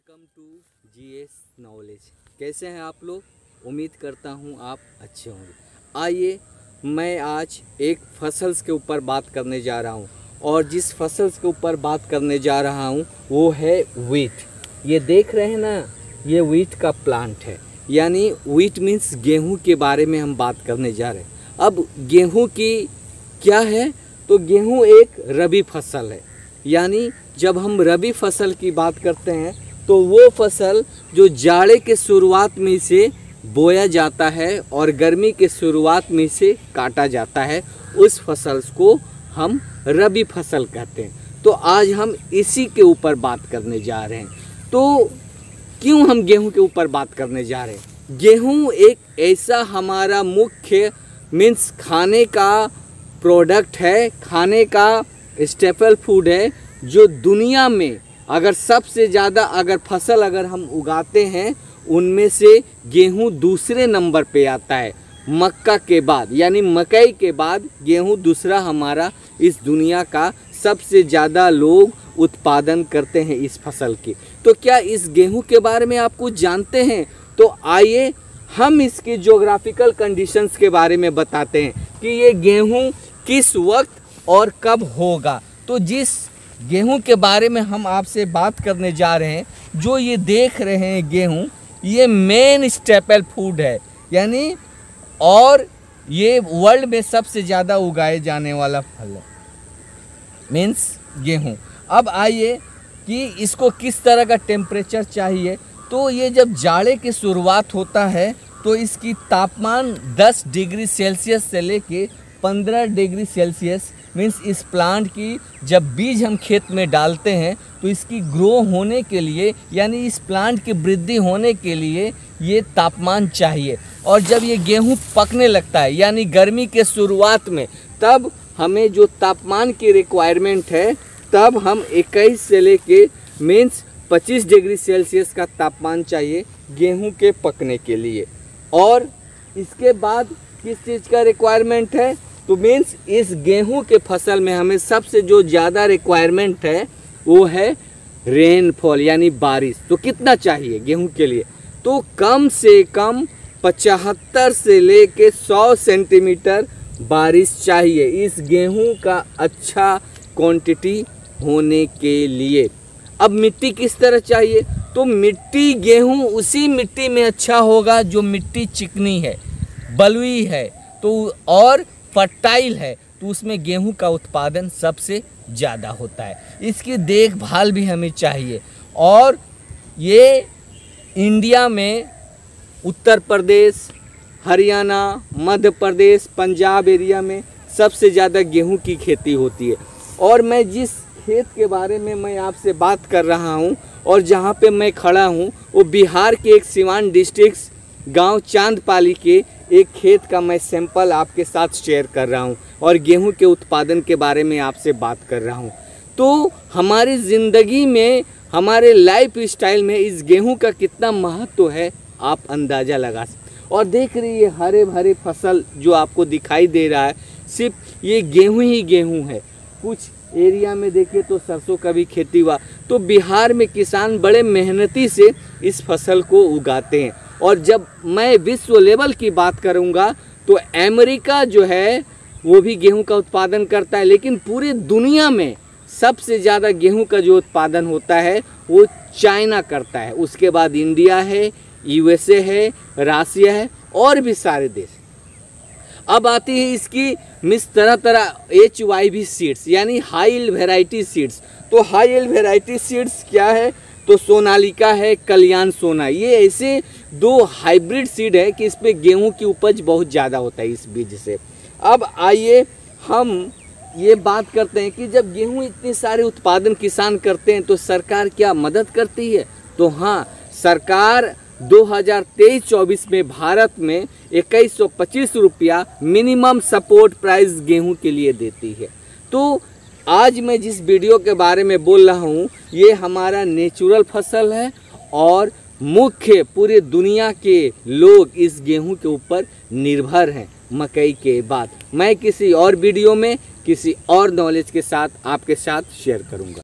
Welcome to GS knowledge. कैसे हैं आप लोग? उम्मीद करता हूं आप अच्छे होंगे। आइए मैं आज एक फसल के ऊपर बात करने जा रहा हूं, और जिस फसल के ऊपर बात करने जा रहा हूं वो है व्हीट। ये देख रहे हैं ना, ये व्हीट का प्लांट है, यानी व्हीट मीन्स गेहूं के बारे में हम बात करने जा रहे हैं। अब गेहूं की क्या है, तो गेहूं एक रबी फसल है। यानी जब हम रबी फसल की बात करते हैं तो वो फसल जो जाड़े के शुरुआत में से बोया जाता है और गर्मी के शुरुआत में से काटा जाता है, उस फसल को हम रबी फसल कहते हैं। तो आज हम इसी के ऊपर बात करने जा रहे हैं। तो क्यों हम गेहूं के ऊपर बात करने जा रहे हैं? गेहूं एक ऐसा हमारा मुख्य मीन्स खाने का प्रोडक्ट है, खाने का स्टेपल फूड है, जो दुनिया में अगर सबसे ज़्यादा अगर फसल अगर हम उगाते हैं उनमें से गेहूं दूसरे नंबर पे आता है। मक्का के बाद, यानी मकई के बाद गेहूं दूसरा हमारा इस दुनिया का सबसे ज़्यादा लोग उत्पादन करते हैं इस फसल की। तो क्या इस गेहूं के बारे में आप कुछ जानते हैं? तो आइए हम इसकी ज्योग्राफिकल कंडीशंस के बारे में बताते हैं कि ये गेहूं किस वक्त और कब होगा। तो जिस गेहूं के बारे में हम आपसे बात करने जा रहे हैं, जो ये देख रहे हैं गेहूं, ये मेन स्टेपल फूड है, यानी और ये वर्ल्ड में सबसे ज़्यादा उगाए जाने वाला फल है, मीन्स गेहूं। अब आइए कि इसको किस तरह का टेम्परेचर चाहिए। तो ये जब जाड़े की शुरुआत होता है तो इसकी तापमान 10 डिग्री सेल्सियस से लेके 15 डिग्री सेल्सियस, मीन्स इस प्लांट की जब बीज हम खेत में डालते हैं तो इसकी ग्रो होने के लिए, यानी इस प्लांट की वृद्धि होने के लिए ये तापमान चाहिए। और जब ये गेहूं पकने लगता है, यानी गर्मी के शुरुआत में, तब हमें जो तापमान की रिक्वायरमेंट है, तब हम 21 से लेके मीन्स 25 डिग्री सेल्सियस का तापमान चाहिए गेहूं के पकने के लिए। और इसके बाद किस चीज़ का रिक्वायरमेंट है, तो मीन्स इस गेहूं के फसल में हमें सबसे जो ज़्यादा रिक्वायरमेंट है वो है रेनफॉल, यानी बारिश। तो कितना चाहिए गेहूं के लिए? तो कम से कम 75 से लेके 100 सेंटीमीटर बारिश चाहिए इस गेहूं का अच्छा क्वांटिटी होने के लिए। अब मिट्टी किस तरह चाहिए? तो मिट्टी, गेहूं उसी मिट्टी में अच्छा होगा जो मिट्टी चिकनी है, बलुई है, तो और फर्टाइल है, तो उसमें गेहूं का उत्पादन सबसे ज़्यादा होता है। इसकी देखभाल भी हमें चाहिए। और ये इंडिया में उत्तर प्रदेश, हरियाणा, मध्य प्रदेश, पंजाब एरिया में सबसे ज़्यादा गेहूं की खेती होती है। और मैं जिस खेत के बारे में मैं आपसे बात कर रहा हूँ और जहाँ पे मैं खड़ा हूँ, वो बिहार के एक सिवान डिस्ट्रिक्ट गांव चांदपाली के एक खेत का मैं सैंपल आपके साथ शेयर कर रहा हूँ और गेहूं के उत्पादन के बारे में आपसे बात कर रहा हूँ। तो हमारी ज़िंदगी में, हमारे लाइफ स्टाइल में इस गेहूं का कितना महत्व है आप अंदाज़ा लगा सकते। और देख रही है हरे भरे फसल जो आपको दिखाई दे रहा है, सिर्फ ये गेहूं ही गेहूं है। कुछ एरिया में देखिए तो सरसों का भी खेती हुआ। तो बिहार में किसान बड़े मेहनती से इस फसल को उगाते हैं। और जब मैं विश्व लेवल की बात करूंगा तो अमेरिका जो है वो भी गेहूं का उत्पादन करता है, लेकिन पूरी दुनिया में सबसे ज़्यादा गेहूं का जो उत्पादन होता है वो चाइना करता है। उसके बाद इंडिया है, यूएसए है, रशिया है और भी सारे देश। अब आती है इसकी मिस तरह तरह HYV सीड्स, यानी हाई यील्ड वेराइटी सीड्स। तो हाई यील्ड वेराइटी सीड्स क्या है? तो सोनालिका है, कल्याण सोना, ये ऐसे 2 हाइब्रिड सीड है कि इस पे गेहूं की उपज बहुत ज़्यादा होता है इस बीज से। अब आइए हम ये बात करते हैं कि जब गेहूं इतने सारे उत्पादन किसान करते हैं तो सरकार क्या मदद करती है? तो हाँ, सरकार 2023-24 में भारत में 2125 रुपया मिनिमम सपोर्ट प्राइस गेहूं के लिए देती है। तो आज मैं जिस वीडियो के बारे में बोल रहा हूँ ये हमारा नेचुरल फसल है और मुख्य पूरे दुनिया के लोग इस गेहूं के ऊपर निर्भर हैं मकई के बाद। मैं किसी और वीडियो में किसी और नॉलेज के साथ आपके साथ शेयर करूँगा।